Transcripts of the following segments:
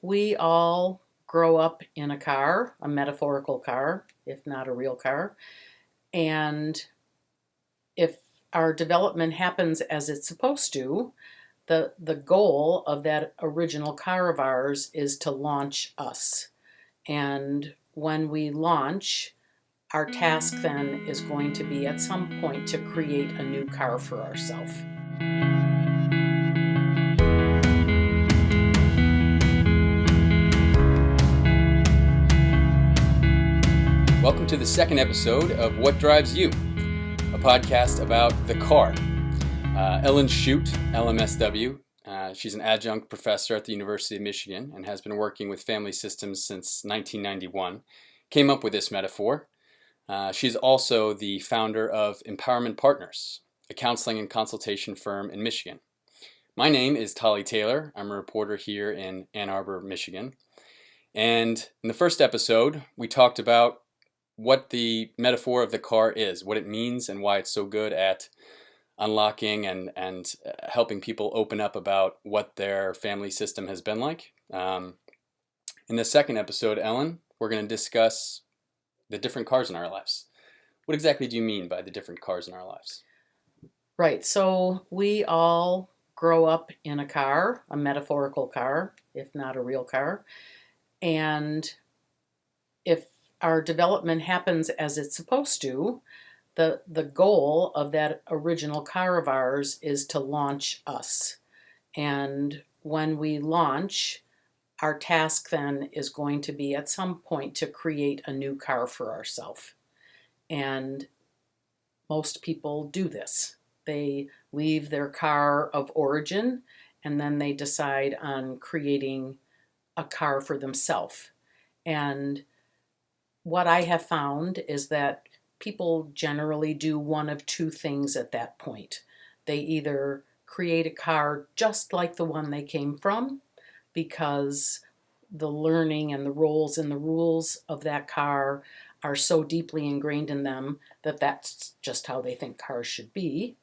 We all grow up in a car, a metaphorical car, if not a real car. And if our development happens as it's supposed to, the goal of that original car of ours is to launch us. And when we launch, our task then is going to be at some point to create a new car for ourselves. Welcome to the second episode of What Drives You, a podcast about the car. Ellen Shute, LMSW, she's an adjunct professor at the University of Michigan and has been working with family systems since 1991, came up with this metaphor. She's also the founder of Empowerment Partners, a counseling and consultation firm in Michigan. My name is Tolly Taylor. I'm a reporter here in Ann Arbor, Michigan. And in the first episode, we talked about what the metaphor of the car is, what it means, and why it's so good at unlocking and helping people open up about what their family system has been like. In the second episode, Ellen, we're going to discuss the different cars in our lives. What exactly do you mean by the different cars in our lives? Right, so we all grow up in a car, a metaphorical car, if not a real car. And if our development happens as it's supposed to, the goal of that original car of ours is to launch us. And when we launch, our task then is going to be at some point to create a new car for ourselves. And most people do this. They leave their car of origin and then they decide on creating a car for themselves. And what I have found is that people generally do one of two things at that point. They either create a car just like the one they came from because the learning and the roles and the rules of that car are so deeply ingrained in them that that's just how they think cars should be.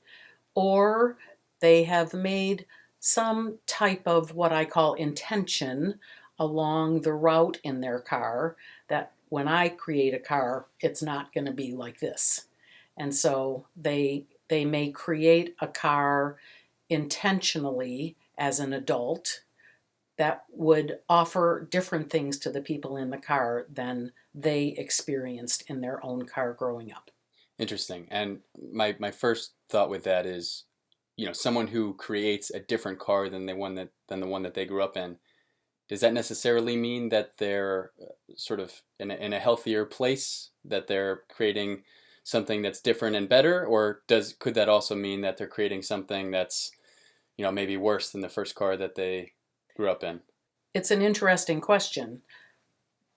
Or they have made some type of what I call intention along the route in their car that when I create a car, it's not going to be like this. And so they may create a car intentionally as an adult that would offer different things to the people in the car than they experienced in their own car growing up. Interesting. And my first thought with that is, someone who creates a different car than the one that they grew up in. Does that necessarily mean that they're sort of in a healthier place, that they're creating something that's different and better, or could that also mean that they're creating something that's, maybe worse than the first car that they grew up in? It's an interesting question.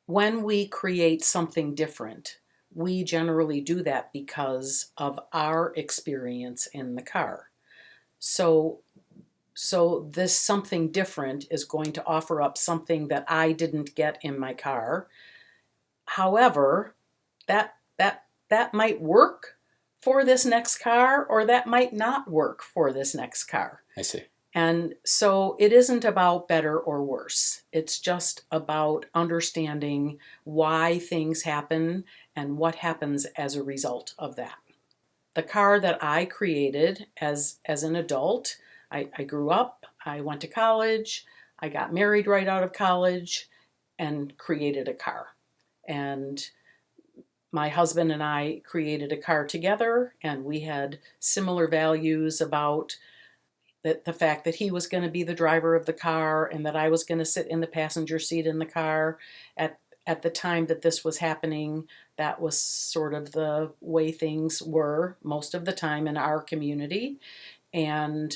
When we create something different, we generally do that because of our experience in the car. So this something different is going to offer up something that I didn't get in my car. However, that might work for this next car, or that might not work for this next car. I see. And so it isn't about better or worse. It's just about understanding why things happen and what happens as a result of that. The car that I created as an adult, I grew up, I went to college, I got married right out of college, and created a car. And my husband and I created a car together, and we had similar values about the fact that he was going to be the driver of the car and that I was going to sit in the passenger seat in the car. At the time that this was happening, that was sort of the way things were most of the time in our community. And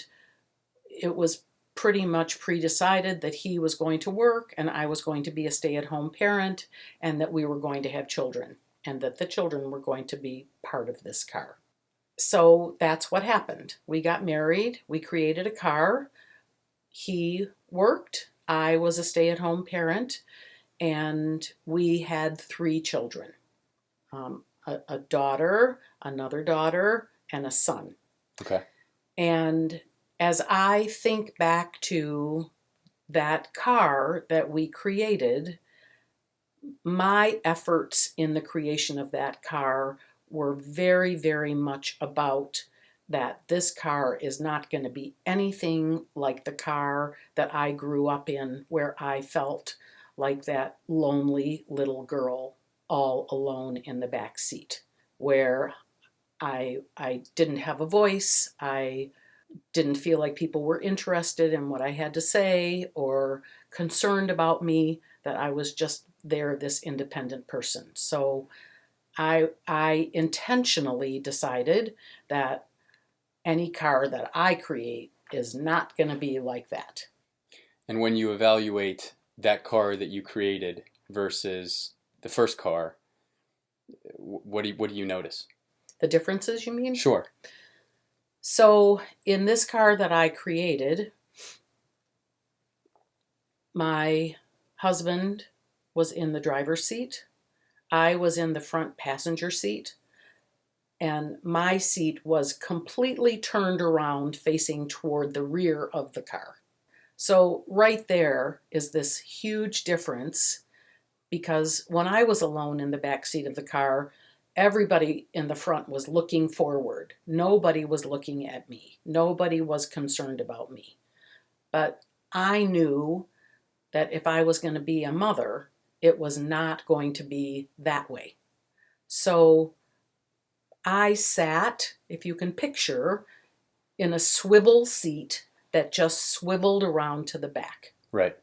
it was pretty much pre-decided that he was going to work and I was going to be a stay-at-home parent and that we were going to have children and that the children were going to be part of this car. So that's what happened. We got married, we created a car, he worked, I was a stay-at-home parent, and we had 3 children, a daughter, another daughter, and a son. Okay. And as I think back to that car that we created, my efforts in the creation of that car were very, very much about that this car is not going to be anything like the car that I grew up in, where I felt like that lonely little girl all alone in the back seat, where I didn't have a voice. I didn't feel like people were interested in what I had to say or concerned about me, that I was just there, this independent person. So I intentionally decided that any car that I create is not going to be like that. And when you evaluate that car that you created versus the first car, what do you notice? The differences, you mean? Sure. So in this car that I created, my husband was in the driver's seat. I was in the front passenger seat. And my seat was completely turned around facing toward the rear of the car. So right there is this huge difference, because when I was alone in the back seat of the car, everybody in the front was looking forward. Nobody was looking at me. Nobody was concerned about me. But I knew that if I was going to be a mother, it was not going to be that way. So I sat, if you can picture, in a swivel seat that just swiveled around to the back. Right.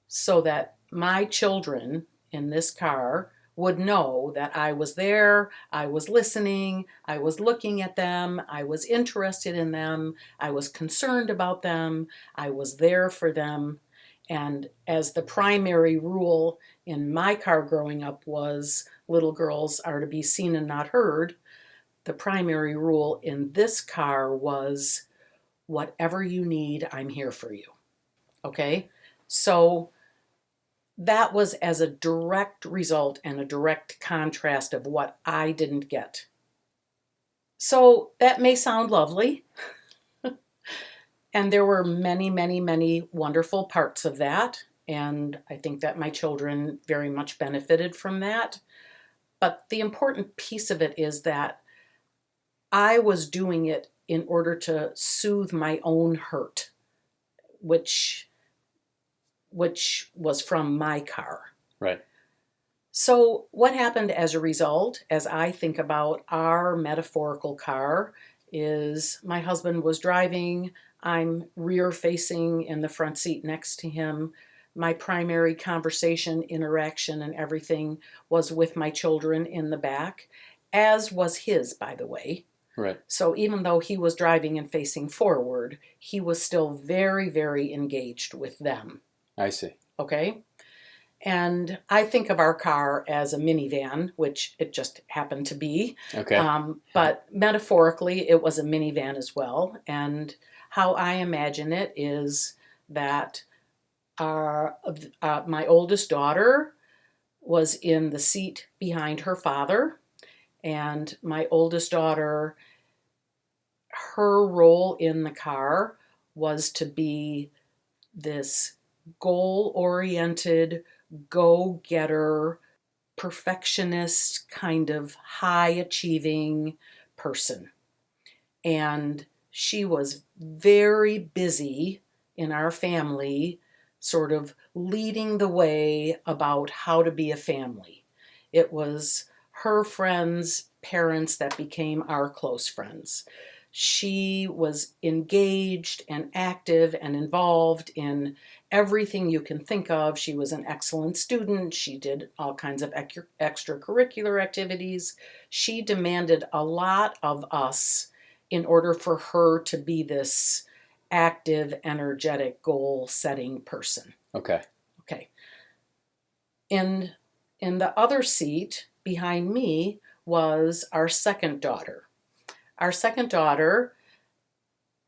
So that my children in this car would know that I was there, I was listening, I was looking at them, I was interested in them, I was concerned about them, I was there for them. And as the primary rule in my car growing up was little girls are to be seen and not heard, the primary rule in this car was whatever you need, I'm here for you. Okay? So that was as a direct result and a direct contrast of what I didn't get. So that may sound lovely. And there were many, many, many wonderful parts of that. And I think that my children very much benefited from that. But the important piece of it is that I was doing it in order to soothe my own hurt, which was from my car. Right. So what happened as a result, as I think about our metaphorical car, is my husband was driving, I'm rear facing in the front seat next to him. My primary conversation, interaction, and everything was with my children in the back, as was his, by the way. Right. So even though he was driving and facing forward, he was still very, very engaged with them. I see. Okay? And I think of our car as a minivan, which it just happened to be. Okay. But metaphorically, it was a minivan as well. And how I imagine it is that my oldest daughter was in the seat behind her father. And my oldest daughter, her role in the car was to be this goal-oriented, go-getter, perfectionist, kind of high-achieving person. And she was very busy in our family, sort of leading the way about how to be a family. It was her friends' parents that became our close friends. She was engaged and active and involved in everything you can think of. She was an excellent student. She did all kinds of extracurricular activities. She demanded a lot of us in order for her to be this active, energetic, goal-setting person. Okay. Okay. In the other seat behind me was our second daughter. Our second daughter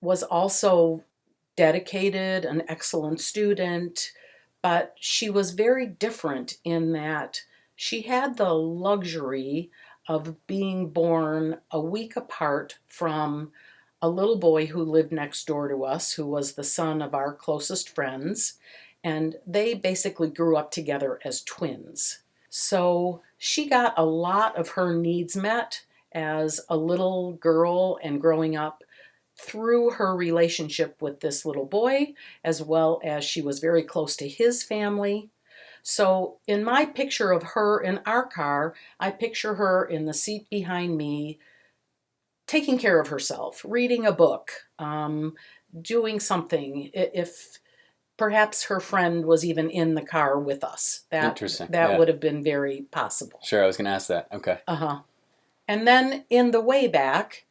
was also dedicated, an excellent student, but she was very different in that she had the luxury of being born a week apart from a little boy who lived next door to us, who was the son of our closest friends, and they basically grew up together as twins. So she got a lot of her needs met as a little girl and growing up through her relationship with this little boy, as well as she was very close to his family. So in my picture of her in our car, I picture her in the seat behind me, taking care of herself, reading a book, doing something. If perhaps her friend was even in the car with us, Interesting. that would have been very possible. Sure, I was going to ask that. Okay. And then in the way back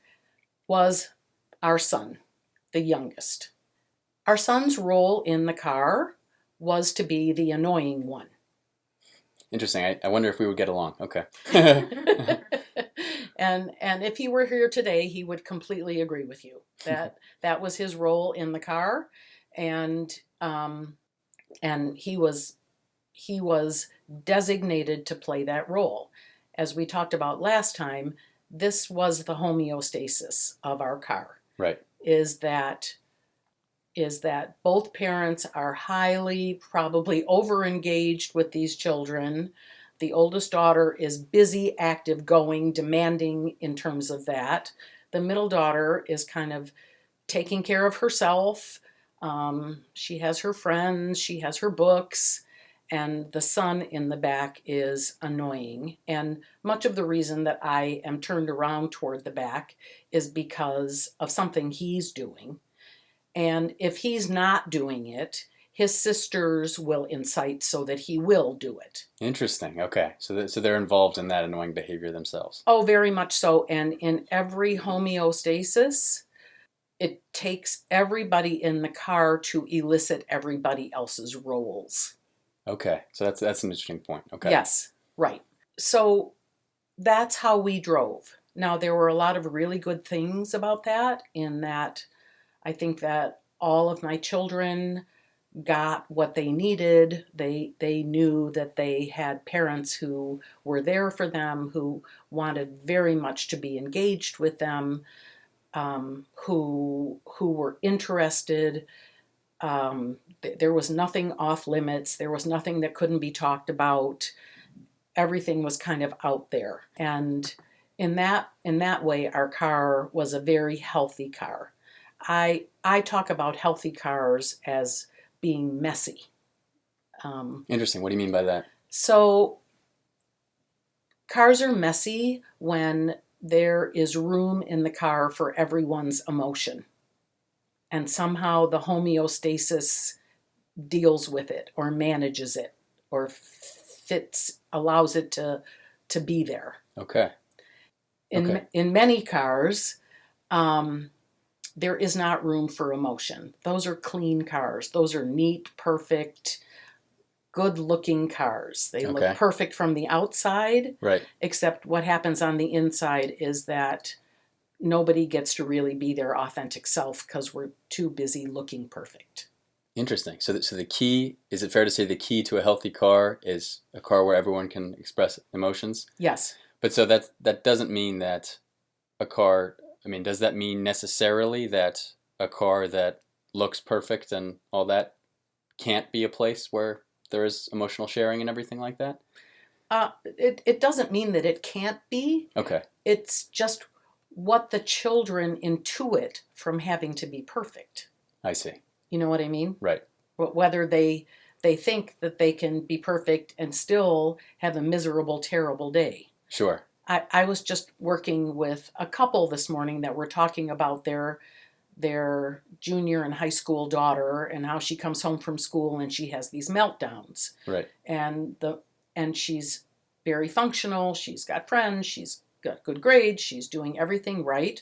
was our son, the youngest. Our son's role in the car was to be the annoying one. Interesting. I wonder if we would get along. Okay. And if he were here today, he would completely agree with you that was his role in the car, and he was designated to play that role. As we talked about last time, this was the homeostasis of our car. Right. Is that both parents are highly probably overengaged with these children. The oldest daughter is busy, active, going, demanding in terms of that. The middle daughter is kind of taking care of herself. She has her friends, she has her books, and the son in the back is annoying. And much of the reason that I am turned around toward the back is because of something he's doing. And if he's not doing it, his sisters will incite so that he will do it. Interesting. Okay. So they're involved in that annoying behavior themselves. Oh, very much so. And in every homeostasis, it takes everybody in the car to elicit everybody else's roles. Okay. So that's an interesting point. Okay. Yes, right. So that's how we drove. Now, there were a lot of really good things about that, in that I think that all of my children got what they needed. They knew that they had parents who were there for them, who wanted very much to be engaged with them, who were interested. There was nothing off limits. There was nothing that couldn't be talked about. Everything was kind of out there. And in that way, our car was a very healthy car. I talk about healthy cars as being messy. Interesting. What do you mean by that? So cars are messy when there is room in the car for everyone's emotion. And somehow the homeostasis deals with it or manages it or allows it to be there. Okay. In many cars, there is not room for emotion. Those are clean cars. Those are neat, perfect, good-looking cars. They look perfect from the outside. Right. Except what happens on the inside is that nobody gets to really be their authentic self because we're too busy looking perfect. Interesting. So the key, is it fair to say the key to a healthy car is a car where everyone can express emotions? Yes. But so that doesn't mean that a car... I mean, does that mean necessarily that a car that looks perfect and all that can't be a place where there is emotional sharing and everything like that? It doesn't mean that it can't be. Okay. It's just what the children intuit from having to be perfect. I see. You know what I mean? Right. Whether they think that they can be perfect and still have a miserable, terrible day. Sure. I was just working with a couple this morning that were talking about their junior and high school daughter and how she comes home from school and she has these meltdowns. Right. And she's very functional. She's got friends. She's got good grades. She's doing everything right.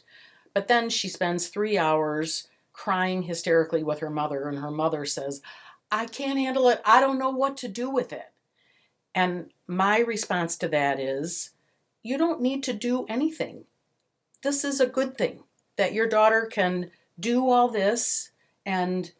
But then she spends 3 hours crying hysterically with her mother, and her mother says, "I can't handle it. I don't know what to do with it." And my response to that is, you don't need to do anything. This is a good thing that your daughter can do all this and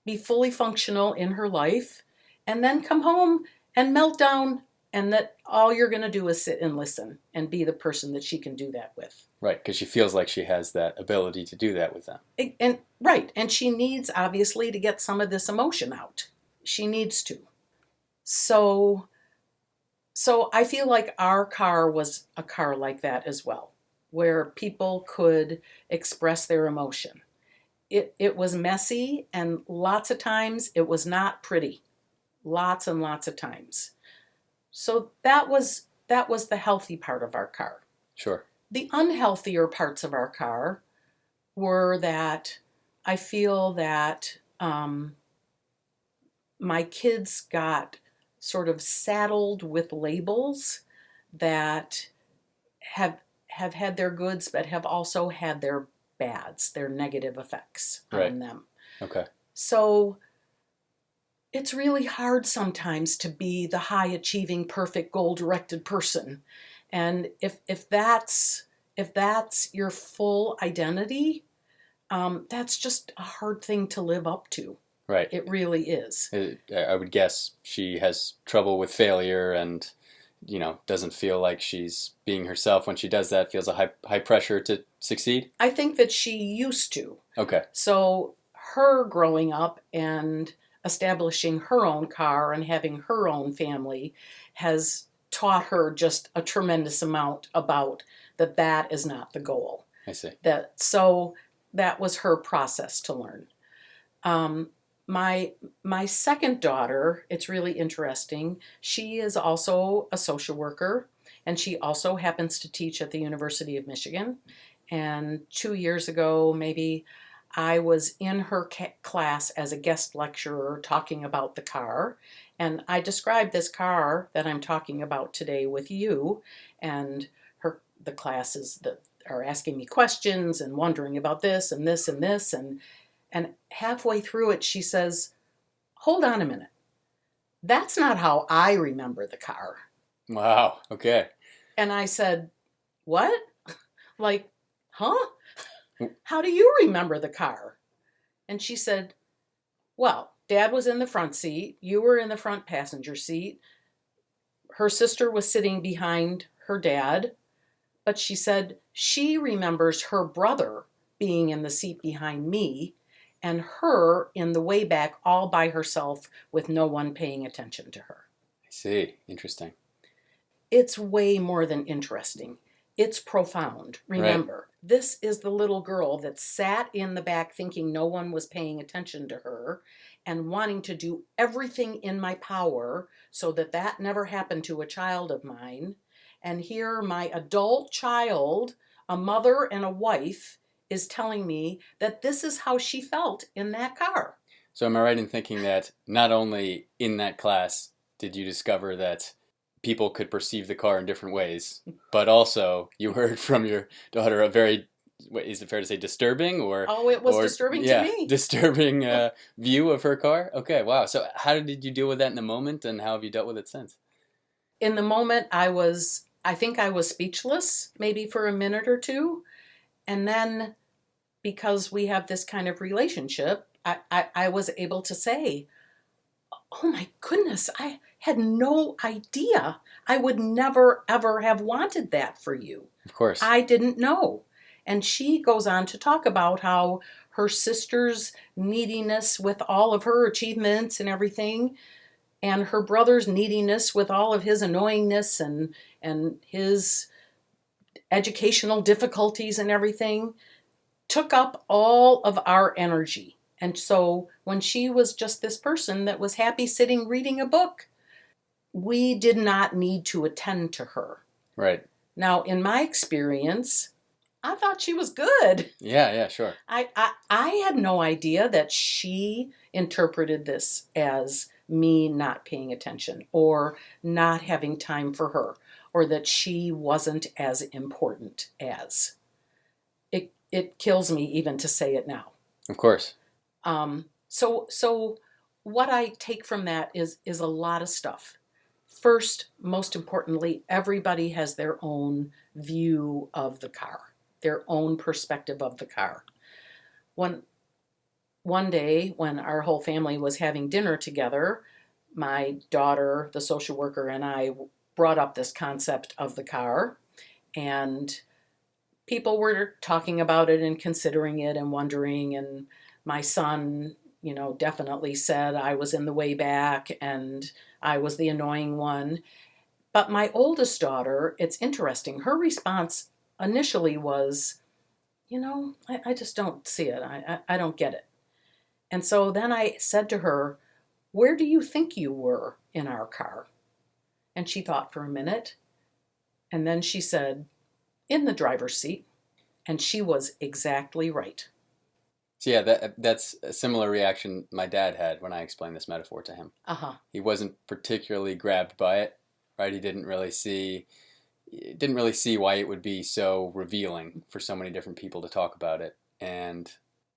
be fully functional in her life and then come home and melt down, and that all you're going to do is sit and listen and be the person that she can do that with. Right, because she feels like she has that ability to do that with them. And right, and she needs obviously to get some of this emotion out. She needs to. So I feel like our car was a car like that as well, where people could express their emotion. It was messy, and lots of times it was not pretty. Lots and lots of times. So that was the healthy part of our car. Sure. The unhealthier parts of our car were that I feel that my kids got sort of saddled with labels that have had their goods, but have also had their bads, their negative effects Right. on them. Okay. So it's really hard sometimes to be the high achieving, perfect, goal directed person. And if that's your full identity, that's just a hard thing to live up to. Right. It really is. I would guess she has trouble with failure and, doesn't feel like she's being herself when she does that, feels a high pressure to succeed. I think that she used to. Okay. So her growing up and establishing her own car and having her own family has taught her just a tremendous amount about that is not the goal. I see. So that was her process to learn. My second daughter, it's really interesting. She is also a social worker, and she also happens to teach at the University of Michigan. And 2 years ago, maybe, I was in her class as a guest lecturer talking about the car. And I described this car that I'm talking about today with you, and the classes that are asking me questions and wondering about this and this and this. And halfway through it, she says, "Hold on a minute. That's not how I remember the car." Wow. Okay. And I said, "What?" Like, huh? "How do you remember the car?" And she said, "Well, Dad was in the front seat. You were in the front passenger seat. Her sister was sitting behind her dad." But she said she remembers her brother being in the seat behind me and her in the way back all by herself with no one paying attention to her. I see. Interesting. It's way more than interesting. It's profound. Remember, right. This is the little girl that sat in the back thinking no one was paying attention to her and wanting to do everything in my power so that never happened to a child of mine. And here my adult child, a mother and a wife, is telling me that this is how she felt in that car. So am I right in thinking that not only in that class did you discover that people could perceive the car in different ways, but also you heard from your daughter a very, is it fair to say disturbing or? Oh, it was disturbing to me. Disturbing view of her car? Okay, wow. So how did you deal with that in the moment, and how have you dealt with it since? In the moment, I think I was speechless, maybe for a minute or two. And then, because we have this kind of relationship, I was able to say, "Oh my goodness, I had no idea. I would never, ever have wanted that for you." Of course. I didn't know. And she goes on to talk about how her sister's neediness with all of her achievements and everything, and her brother's neediness with all of his annoyingness and his educational difficulties and everything, took up all of our energy. And so when she was just this person that was happy sitting reading a book, we did not need to attend to her. Right. Now, in my experience, I thought she was good. Yeah, sure. I had no idea that she interpreted this as me not paying attention or not having time for her, or that she wasn't as important as. It kills me even to say it now. Of course. So what I take from that is a lot of stuff. First, most importantly, everybody has their own view of the car, their own perspective of the car. One day, when our whole family was having dinner together, my daughter, the social worker, and I brought up this concept of the car. And people were talking about it and considering it and wondering, and my son, definitely said I was in the way back and I was the annoying one. But my oldest daughter, it's interesting, her response initially was, I just don't see it. I don't get it. And so then I said to her, where do you think you were in our car? And she thought for a minute. And then she said, in the driver's seat. And she was exactly right. So yeah, that's a similar reaction my dad had when I explained this metaphor to him. Uh-huh. He wasn't particularly grabbed by it, right? He didn't really see why it would be so revealing for so many different people to talk about it. And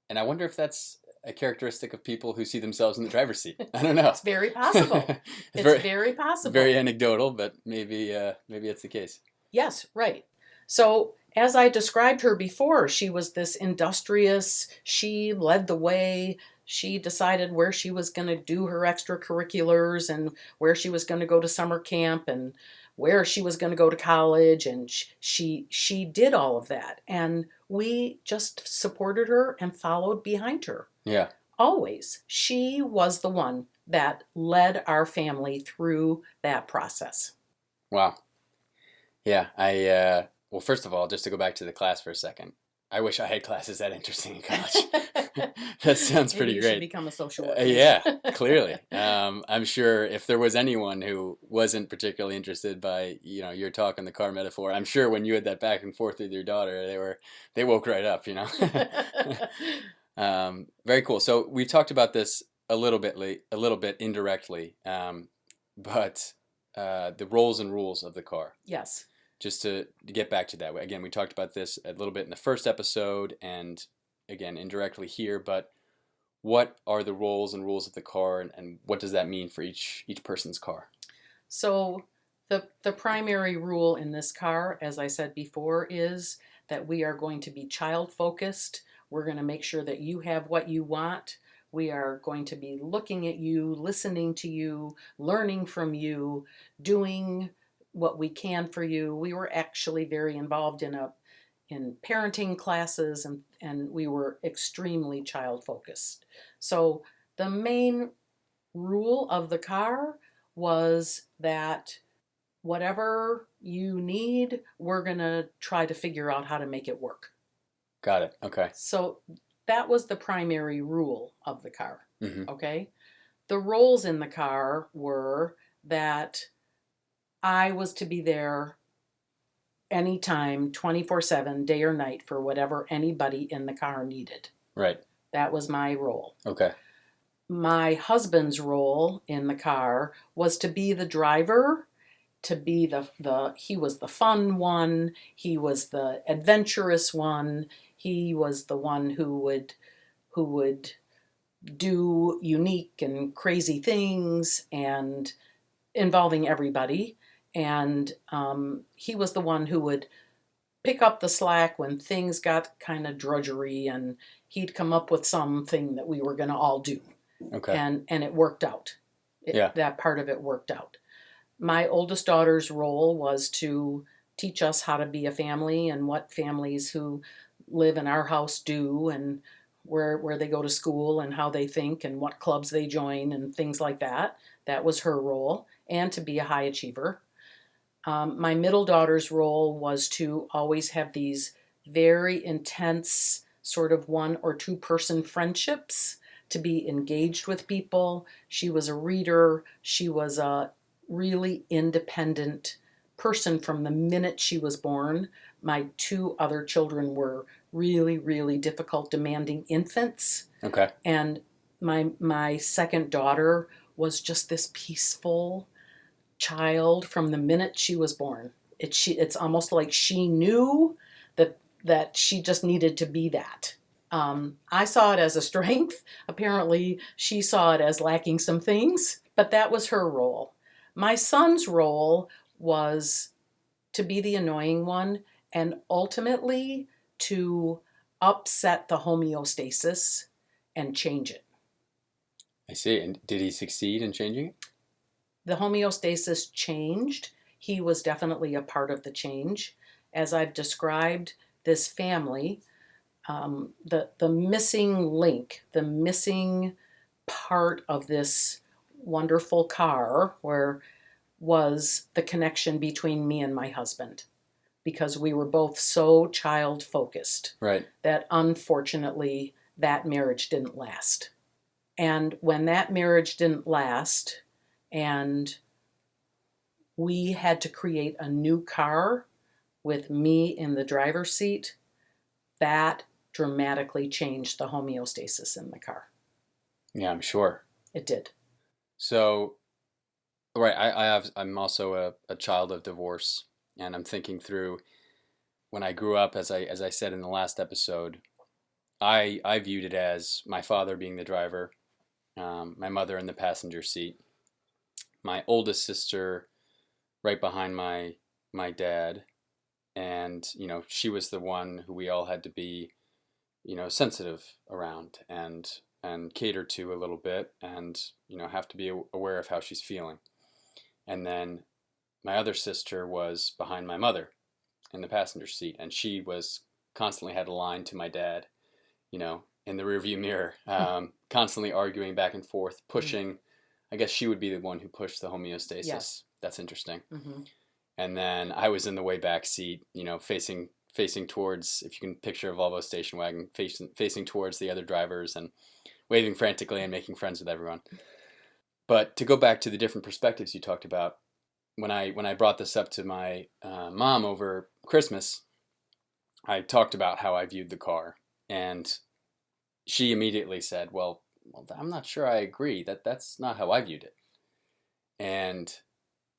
I wonder if that's a characteristic of people who see themselves in the driver's seat. I don't know. It's very possible. It's very possible. Very anecdotal, but maybe it's the case. Yes, right. So as I described her before, she was this industrious, she led the way, she decided where she was going to do her extracurriculars and where she was going to go to summer camp and where she was going to go to college, and she did all of that. And we just supported her and followed behind her. Yeah. Always. She was the one that led our family through that process. Wow. Yeah, well, first of all, just to go back to the class for a second, I wish I had classes that interesting in college. That sounds pretty Maybe great. You should become a social worker. Yeah, clearly. I'm sure if there was anyone who wasn't particularly interested by your talk on the car metaphor, I'm sure when you had that back and forth with your daughter, they woke right up. Very cool. So we talked about this a little bit indirectly, but the roles and rules of the car. Yes. Just to get back to that, again, we talked about this a little bit in the first episode and again indirectly here, but what are the roles and rules of the car, and what does that mean for each person's car? So the primary rule in this car, as I said before, is that we are going to be child focused. We're going to make sure that you have what you want. We are going to be looking at you, listening to you, learning from you, doing what we can for you. We were actually very involved in parenting classes, and we were extremely child focused. So the main rule of the car was that whatever you need, we're going to try to figure out how to make it work. Got it. Okay. So that was the primary rule of the car. Mm-hmm. Okay. The roles in the car were that I was to be there anytime, 24/7, day or night, for whatever anybody in the car needed. Right. That was my role. Okay. My husband's role in the car was to be the driver, to be he was the fun one, he was the adventurous one, he was the one who would do unique and crazy things and involving everybody. And he was the one who would pick up the slack when things got kind of drudgery, and he'd come up with something that we were going to all do. Okay. And it worked out. That part of it worked out. My oldest daughter's role was to teach us how to be a family and what families who live in our house do, and where they go to school and how they think and what clubs they join and things like that. That was her role, and to be a high achiever. My middle daughter's role was to always have these very intense sort of 1 or 2 person friendships, to be engaged with people. She was a reader. She was a really independent person from the minute she was born. My 2 other children were really, really difficult, demanding infants. Okay. And my second daughter was just this peaceful child from the minute she was born. It's almost like she knew that she just needed to be that. I saw it as a strength. Apparently, she saw it as lacking some things, but that was her role. My son's role was to be the annoying one and ultimately to upset the homeostasis and change it. I see. And did he succeed in changing it? The homeostasis changed. He was definitely a part of the change. As I've described, this family, the missing link, the missing part of this wonderful car was the connection between me and my husband, because we were both so child focused, Right. that unfortunately that marriage didn't last. And when that marriage didn't last and we had to create a new car with me in the driver's seat, that dramatically changed the homeostasis in the car. Yeah, I'm sure. It did. So, right, I'm also a child of divorce, and I'm thinking through when I grew up, as I said in the last episode, I viewed it as my father being the driver, my mother in the passenger seat, my oldest sister right behind my dad, and she was the one who we all had to be sensitive around and cater to a little bit, and have to be aware of how she's feeling. And then my other sister was behind my mother in the passenger seat, and she was constantly had a line to my dad, in the rearview mirror, constantly arguing back and forth, pushing. I guess she would be the one who pushed the homeostasis. Yes. That's interesting. Mm-hmm. And then I was in the way back seat, facing towards, if you can picture a Volvo station wagon, facing towards the other drivers and waving frantically and making friends with everyone. But to go back to the different perspectives you talked about, when I brought this up to my mom over Christmas, I talked about how I viewed the car, and she immediately said, well, I'm not sure I agree. That's not how I viewed it. And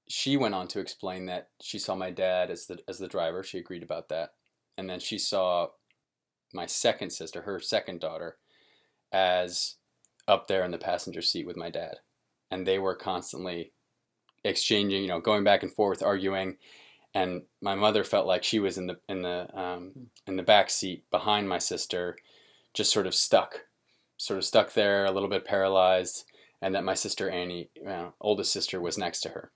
she went on to explain that she saw my dad as the driver. She agreed about that. And then she saw my second sister, her second daughter, as up there in the passenger seat with my dad. And they were constantly exchanging, going back and forth, arguing. And my mother felt like she was in the back seat behind my sister, just sort of stuck there, a little bit paralyzed, and that my sister Annie, oldest sister, was next to her.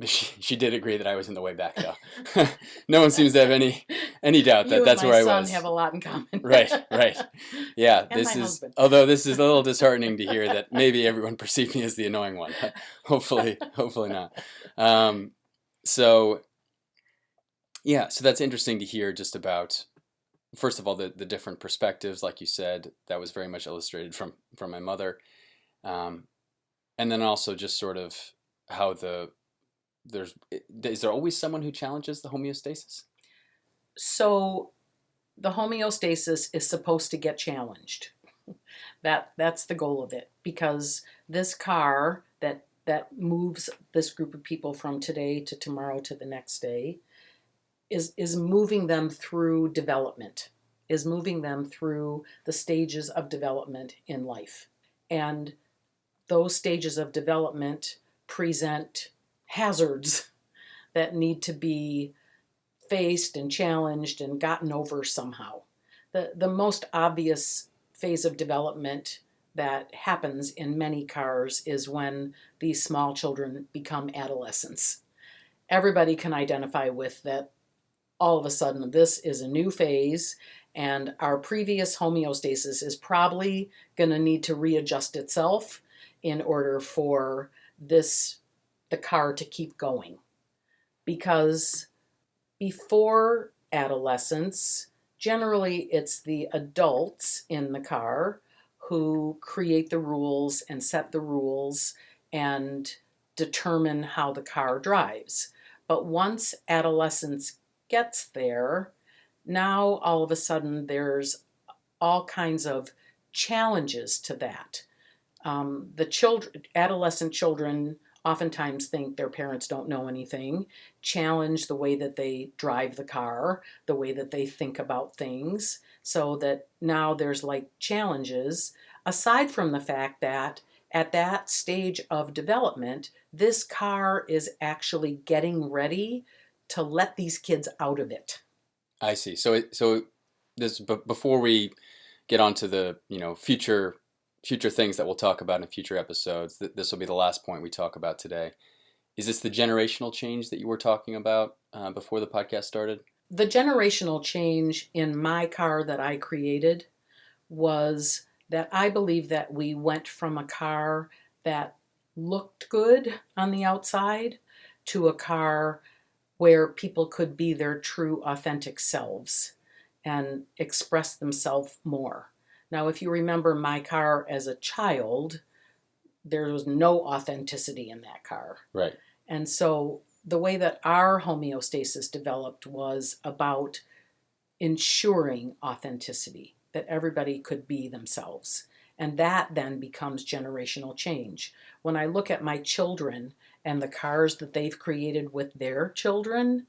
She did agree that I was in the way back, though. No one seems to have any doubt that that's where I was. You and my son have a lot in common. Right. Yeah, and my husband. Although this is a little disheartening to hear that maybe everyone perceived me as the annoying one. Hopefully not. So that's interesting to hear, just about, first of all, the different perspectives, like you said, that was very much illustrated from my mother. And then also just sort of how is there always someone who challenges the homeostasis? So the homeostasis is supposed to get challenged. That's the goal of it, because this car that moves this group of people from today to tomorrow to the next day is moving them through development, is moving them through the stages of development in life. And those stages of development present hazards that need to be faced and challenged and gotten over somehow. The most obvious phase of development that happens in many cars is when these small children become adolescents. Everybody can identify with that. All of a sudden, this is a new phase, and our previous homeostasis is probably going to need to readjust itself in order for the car to keep going. Because before adolescence, generally it's the adults in the car who create the rules and set the rules and determine how the car drives. But once adolescence gets there, now all of a sudden there's all kinds of challenges to that. Adolescent children oftentimes think their parents don't know anything, challenge the way that they drive the car, the way that they think about things, so that now there's like challenges, aside from the fact that at that stage of development, this car is actually getting ready to let these kids out of it. I see. So this, before we get onto the future things that we'll talk about in future episodes, this will be the last point we talk about today. Is this the generational change that you were talking about before the podcast started? the generational change in my car that I created was that I believe that we went from a car that looked good on the outside to a car where people could be their true authentic selves and express themselves more. Now, if you remember my car as a child, there was no authenticity in that car. Right. And so the way that our homeostasis developed was about ensuring authenticity, that everybody could be themselves. And that then becomes generational change. When I look at my children and the cars that they've created with their children,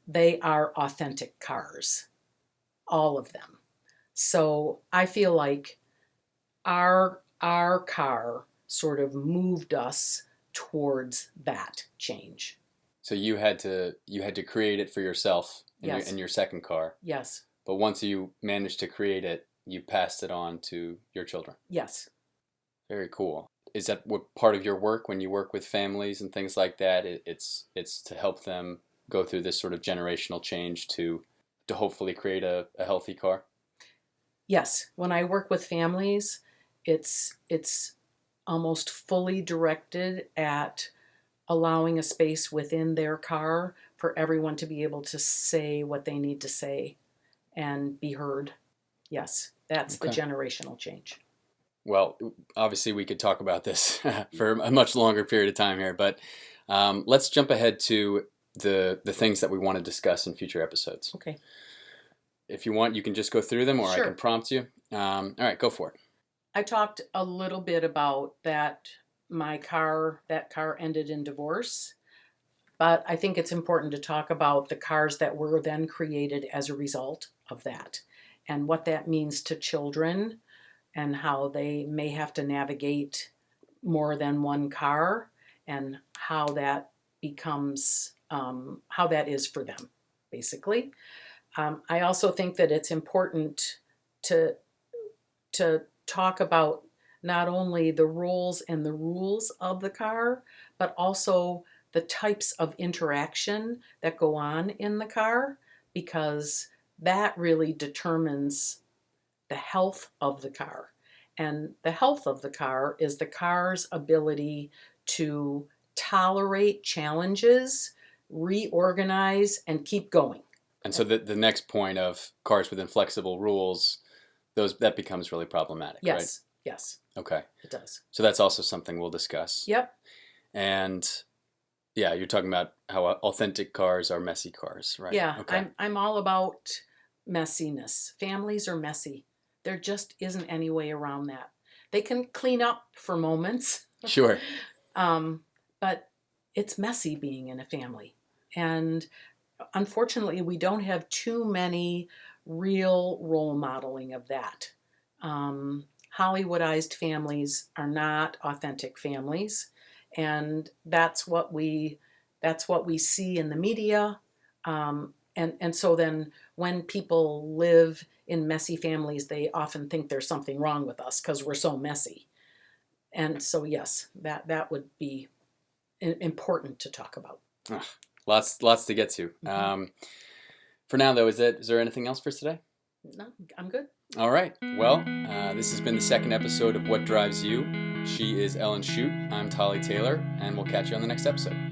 they are authentic cars, all of them. So I feel like our car sort of moved us towards that change. So you had to create it for yourself in, Yes. in your second car. Yes. But once you managed to create it, you passed it on to your children. Yes. Very cool. Is that what part of your work when you work with families and things like that? It's to help them go through this sort of generational change to hopefully create a healthy car? Yes. When I work with families, it's almost fully directed at allowing a space within their car for everyone to be able to say what they need to say and be heard. Yes, that's the Okay. generational change. Well, obviously we could talk about this for a much longer period of time here, but let's jump ahead to the things that we want to discuss in future episodes. Okay. If you want, you can just go through them, or Sure. I can prompt you. All right, go for it. I talked a little bit about that that car ended in divorce, but I think it's important to talk about the cars that were then created as a result of that and what that means to children and how they may have to navigate more than one car and how that becomes, how that is for them, basically. I also think that it's important to talk about not only the roles and the rules of the car, but also the types of interaction that go on in the car, because that really determines the health of the car. And the health of the car is the car's ability to tolerate challenges, reorganize, and keep going. And so the next point of cars with inflexible rules, that becomes really problematic, right? Yes, yes, Okay. it does. So that's also something we'll discuss. Yep, And yeah, you're talking about how authentic cars are messy cars, right? yeah, Okay. I'm all about messiness. Families are messy. There just isn't any way around that. They can clean up for moments, Sure. but it's messy being in a family. And unfortunately, we don't have too many real role modeling of that. Hollywoodized families are not authentic families, and that's what we see in the media. And so then when people live in messy families, they often think there's something wrong with us because we're so messy. And so yes, that would be important to talk about. Lots to get to. Mhm. For now, though, is there anything else for us today? No, I'm good. All right. Well, this has been the second episode of What Drives You. She is Ellen Shute. I'm Tolly Taylor, and we'll catch you on the next episode.